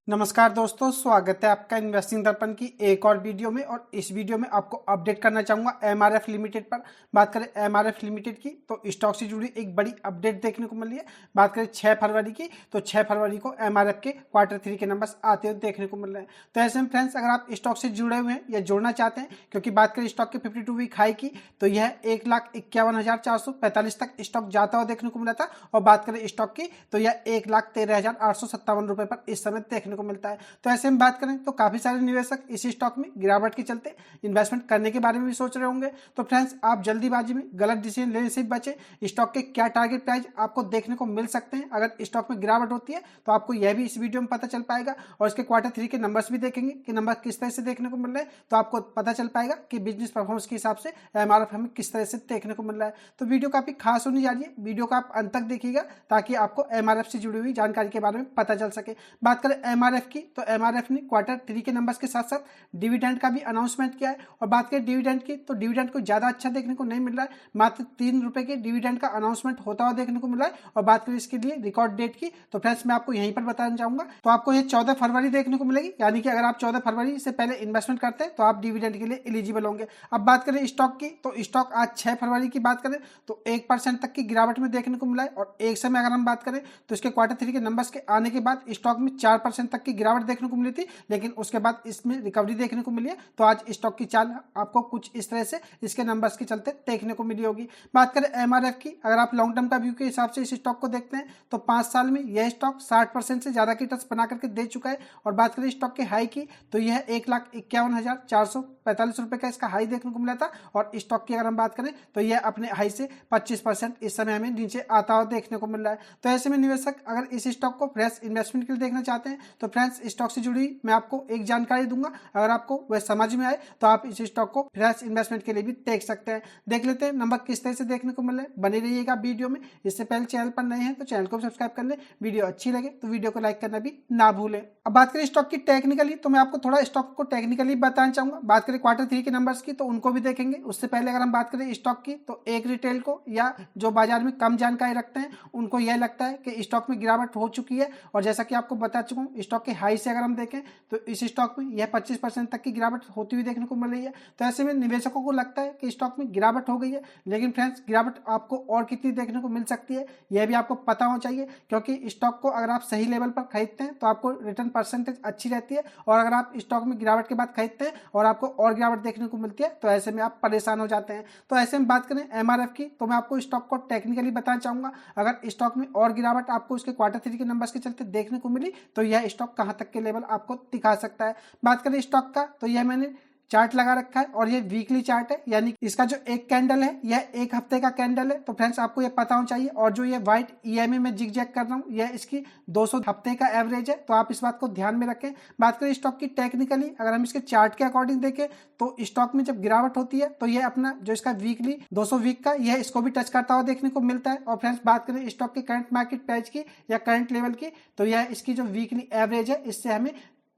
नमस्कार दोस्तों, स्वागत है आपका इन्वेस्टिंग दर्पण की एक और वीडियो में। और इस वीडियो में आपको अपडेट करना चाहूँगा एमआरएफ लिमिटेड पर। बात करें एमआरएफ लिमिटेड की तो स्टॉक से जुड़ी एक बड़ी अपडेट देखने को मिली है। बात करें 6 फरवरी की तो 6 फरवरी को एमआरएफ के Q3 के नंबर्स आते हुए देखने को मिल रहे हैं। तो ऐसे में फ्रेंड्स, अगर आप स्टॉक से जुड़े हुए हैं या जुड़ना चाहते हैं, क्योंकि बात करें स्टॉक के 52 वीक हाई की तो यह 1,51,445 तक स्टॉक जाता हुआ देखने को मिला था। और बात करें स्टॉक की तो यह 1,13,857 रुपये पर इस समय देखने को मिलता है। तो ऐसे में बात करें तो काफी सारे निवेशक इसी स्टॉक में गिरावट के चलते इन्वेस्टमेंट करने के बारे में भी सोच रहे होंगे। तो फ्रेंड्स, आप जल्दीबाजी में गलत डिसीजन लेने से बचे। स्टॉक के क्या टारगेट प्राइस आपको देखने को मिल सकते हैं अगर स्टॉक में गिरावट होती है, तो आपको यह भी इस वीडियो में पता चल पाएगा। और इसके Q3 के नंबर्स भी देखेंगे कि नंबर किस तरह से देखने को मिल रहे हैं, तो आपको पता चल पाएगा कि बिजनेस परफॉर्मेंस के हिसाब से एमआरएफ हमें किस तरह से देखने को मिल रहा है। तो वीडियो काफी खास होने जा रही है, वीडियो का आप अंत तक देखिएगा ताकि आपको एमआरएफ से जुड़ी हुई जानकारी के बारे में पता चल सके। बात करें एमआरएफ की तो एमआरएफ ने Q3 के नंबर्स के साथ साथ डिविडेंड का भी अनाउंसमेंट किया है। और बात करें डिविडेंड की तो डिविडेंड को ज्यादा अच्छा देखने को नहीं मिल रहा है, मात्र 3 रुपए के डिविडेंड का अनाउंसमेंट होता हुआ देखने को मिल रहा है। और बात करें इसके लिए रिकॉर्ड डेट की तो फ्रेंड्स, मैं आपको यहीं पर बताना चाहूंगा। तो आपको ये 14 फरवरी देखने को मिलेगी, यानी कि अगर आप 14 फरवरी से पहले इन्वेस्टमेंट करते हैं तो आप डिविडेंड के लिए एलिजिबल होंगे। अब बात करें स्टॉक की तो स्टॉक आज 6 फरवरी की बात करें तो 1% तक की गिरावट में देखने को मिला है। और एक समय अगर हम बात करें तो इसके Q3 के नंबर्स के आने के बाद स्टॉक में 4% तक की गिरावट देखने को मिली थी, लेकिन उसके बाद इसमें रिकवरी देखने को मिली है। तो आज स्टॉक की चाल आपको कुछ इस तरह से इसके नंबर्स के चलते देखने को मिली होगी। बात करें एमआरएफ की, अगर आप लॉन्ग टर्म का व्यू के हिसाब से इस स्टॉक को देखते हैं तो 5 साल में यह स्टॉक 60% से ज्यादा की टच बना करके दे चुका है। और बात करें स्टॉक के हाई की तो यह 1,51,445 रुपए का इसका हाई देखने को मिला था। और स्टॉक की अगर हम बात करें तो यह अपने हाई से 25% इस समय हमें नीचे आता हुआ देखने को मिल रहा है। तो ऐसे में निवेशक अगर इस स्टॉक को फ्रेश इन्वेस्टमेंट के लिए देखना चाहते हैं तो फ्रेंड्स, स्टॉक से जुड़ी मैं आपको एक जानकारी दूंगा, अगर आपको वह समझ में आए तो आप इस स्टॉक को फ्रेश इन्वेस्टमेंट के लिए भी देख सकते हैं। देख लेते हैं नंबर किस तरह से देखने को मिल रहे हैं, बने रहिएगा वीडियो में। इससे पहले चैनल पर नए हैं तो चैनल को सब्सक्राइब कर ले, वीडियो अच्छी लगे तो वीडियो को लाइक करना भी ना भूलें। अब बात करें स्टॉक की टेक्निकली तो मैं आपको थोड़ा स्टॉक को टेक्निकली बताना चाहूंगा। बात करें Q3 के नंबर्स की तो उनको भी देखेंगे। उससे पहले अगर हम बात करें स्टॉक की तो एक रिटेल को या जो बाजार में कम जानकारी रखते हैं उनको यह लगता है कि स्टॉक में गिरावट हो चुकी है। और जैसा कि आपको बता चुका हूँ, स्टॉक के हाई से अगर हम देखें तो इस स्टॉक में यह 25% तक की गिरावट होती हुई देखने को मिल रही है। तो ऐसे में निवेशकों को लगता है कि स्टॉक में गिरावट हो गई है, लेकिन फ्रेंड्स, गिरावट आपको और कितनी देखने को मिल सकती है यह भी आपको पता होना चाहिए, क्योंकि स्टॉक को अगर आप सही लेवल पर खरीदते हैं तो आपको रिटर्न परसेंटेज अच्छी रहती है। और अगर आप स्टॉक में गिरावट के बाद खरीदते हैं और आपको और गिरावट देखने को मिलती है तो ऐसे में आप परेशान हो जाते हैं। तो ऐसे में बात करें एमआरएफ की तो मैं आपको स्टॉक को टेक्निकली बताना चाहूंगा। अगर स्टॉक में और गिरावट आपको उसके Q3 के नंबर्स के चलते देखने को मिली तो यह स्टॉक कहां तक के लेवल आपको दिखा सकता है। बात करें स्टॉक का तो यह मैंने चार्ट लगा रखा है और ये वीकली चार्ट है, यानी इसका जो एक कैंडल है यह एक हफ्ते का कैंडल है। तो फ्रेंड्स, आपको ये पता होना चाहिए। और जो ये व्हाइट ईएमए में जिग जैग कर रहा हूँ यह इसकी 200 हफ्ते का एवरेज है, तो आप इस बात को ध्यान में रखें। बात करें स्टॉक की टेक्निकली, अगर हम इसके चार्ट के अकॉर्डिंग देखें तो स्टॉक में जब गिरावट होती है तो यह अपना जो इसका वीकली 200 वीक का यह इसको भी टच करता हुआ देखने को मिलता है। और फ्रेंड्स, बात करें स्टॉक के करंट मार्केट प्राइस की या करंट लेवल की तो यह इसकी जो वीकली एवरेज है इससे हमें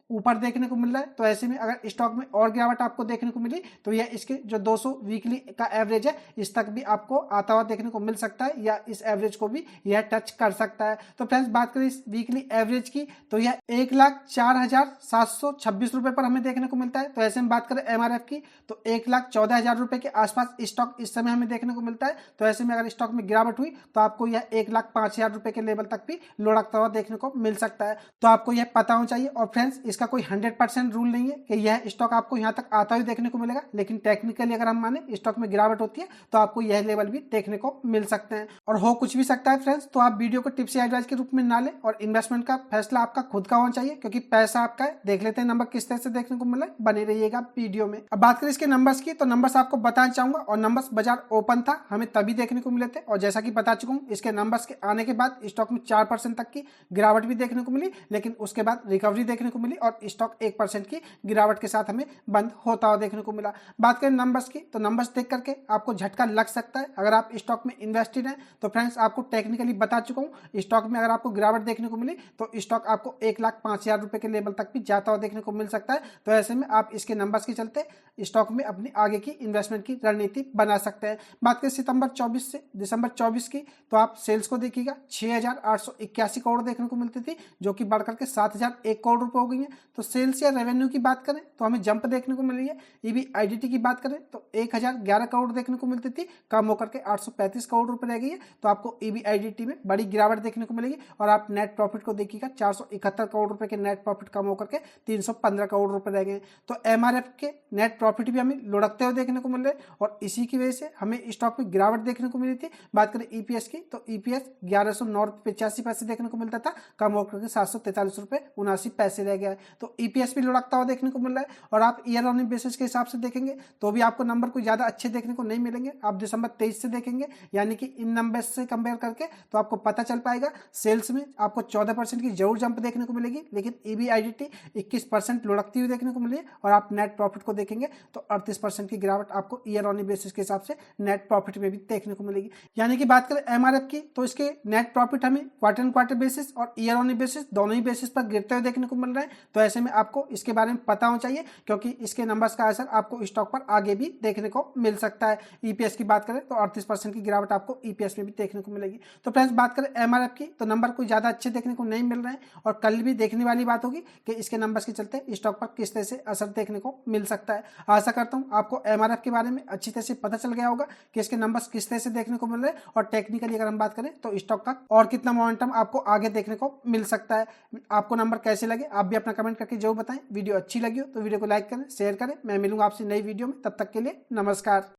ऊपर देखने को मिल रहा है। तो ऐसे में अगर स्टॉक में और गिरावट आपको देखने को मिली तो यह इसके जो 200 वीकली का एवरेज है इस तक भी आपको आता हुआ देखने को मिल सकता है, या इस एवरेज को भी यह टच कर सकता है। तो फ्रेंड्स, बात करें इस वीकली एवरेज की तो यह 1,04,726 रुपए पर हमें देखने को मिलता है। तो ऐसे में बात करें एमआरएफ की तो 1,14,000 रुपए के आसपास स्टॉक इस समय हमें देखने को मिलता है। तो ऐसे में अगर स्टॉक में गिरावट हुई तो आपको यह 1,05,000 रुपए के लेवल तक भी लुढ़कता हुआ देखने को मिल सकता है। तो आपको यह पता होना चाहिए। और फ्रेंड्स, इसका कोई 100% रूल नहीं है कि यह स्टॉक आपको यहां तक आता हुआ देखने को मिलेगा, लेकिन टेक्निकली अगर हम माने स्टॉक में गिरावट होती है तो आपको यह लेवल भी देखने को मिल सकते हैं। और हो कुछ भी सकता है फ्रेंड्स, तो आप वीडियो को टिप्स या एडवाइस के रूप में ना लें और इन्वेस्टमेंट का फैसला आपका खुद का होना चाहिए, क्योंकि पैसा आपका है। देख लेते हैं नंबर किस तरह से देखने को मिला, बने रहिएगा वीडियो में। अब बात करें इसके नंबर्स की तो नंबर्स आपको बताना चाहूंगा। और नंबर्स बाजार ओपन था हमें तभी देखने को मिले थे, और जैसा कि बता चुका हूं इसके नंबर्स के आने के बाद स्टॉक में 4% तक की गिरावट भी देखने को मिली, लेकिन उसके बाद रिकवरी देखने को मिली और स्टॉक 1% की गिरावट के साथ हमें बंद होता हुआ देखने को मिला। बात करें नंबर्स की, तो नंबर्स देख करके आपको झटका लग सकता है अगर आप स्टॉक में इन्वेस्टेड हैं। तो फ्रेंड्स आपको टेक्निकली बता चुका हूँ, स्टॉक में अगर आपको गिरावट देखने को मिली तो स्टॉक आपको 1,05,000 रुपए के लेवल तक भी जाता हुआ देखने को मिल सकता है। तो ऐसे में आप इसके नंबर्स के चलते स्टॉक में अपनी आगे की इन्वेस्टमेंट की रणनीति बना सकते हैं। बात करें सितंबर 24 से दिसंबर 24 की, तो आप सेल्स को देखिएगा 6,881 करोड़ देखने को मिलती थी, जो कि बढ़कर के 7,001 करोड़ रुपए हो गई है। तो सेल्स या रेवेन्यू की बात करें तो हमें जंप देखने को मिली है। EBIDT की बात करें तो 1,011 करोड़ देखने को मिलती थी, कम होकर के 835 करोड़ रुपए रह गई है। तो आपको EBIDT में बड़ी गिरावट देखने को मिलेगी। और आप नेट प्रॉफिट को देखिएगा 471 करोड़ रुपए के नेट प्रॉफिट कम होकर के 315 करोड़ रुपए रह गए। तो MRF के नेट प्रॉफिट भी हमें लुढ़कते हुए देखने को मिल रहे हैं और इसी की वजह से हमें स्टॉक में गिरावट देखने को मिली थी। बात करें EPS की, तो EPS 1109.85 देखने को मिलता था, कम होकर के 743.79 रह गया है। तो EPS भी लुढ़कता हुआ देखने को मिल रहा है। और आप ईयर ऑन बेसिस के हिसाब से देखेंगे तो भी आपको नंबर कोई ज्यादा अच्छे देखने को नहीं मिलेंगे। आप दिसंबर 23 से देखेंगे, यानी कि इन नंबर से कंपेयर करके, तो आपको पता चल पाएगा सेल्स में आपको 14% की जरूर जंप देखने को मिलेगी, लेकिन EBIDT 21% लुढ़कती हुई देखने को मिली। और आप नेट प्रॉफिट को देखेंगे तो 38% की गिरावट आपको ईयर ऑन बेसिस के हिसाब से नेट प्रॉफिट में भी देखने को मिलेगी। यानी कि बात करें MRF की, तो इसके नेट प्रॉफिट हमें क्वार्टर एंड क्वार्टर बेसिस और ईयर ऑन बेसिस दोनों ही बेसिस पर गिरते हुए देखने को मिल रहे हैं। तो ऐसे में आपको इसके बारे में पता होना चाहिए, क्योंकि इसके नंबर्स का असर आपको स्टॉक पर आगे भी देखने को मिल सकता है। EPS की बात करें तो 38% की गिरावट आपको EPS में भी देखने को मिलेगी। तो फ्रेंड्स बात करें MRF की, तो नंबर कोई ज्यादा अच्छे देखने को नहीं मिल रहे हैं और कल भी देखने वाली बात होगी कि इसके नंबर्स के चलते स्टॉक पर किस तरह से असर देखने को मिल सकता है। आशा करता हूं आपको MRF के बारे में अच्छी तरह से पता चल गया होगा कि इसके नंबर्स किस तरह से देखने को मिल रहे हैं और टेक्निकली अगर हम बात करें तो स्टॉक का और कितना मोमेंटम आपको आगे देखने को मिल सकता है। आपको नंबर कैसे लगे आप भी अपना कमेंट करके जरूर बताएं। वीडियो अच्छी लगी हो तो वीडियो को लाइक करें, शेयर करें। मैं मिलूंगा आपसे नई वीडियो में, तब तक के लिए नमस्कार।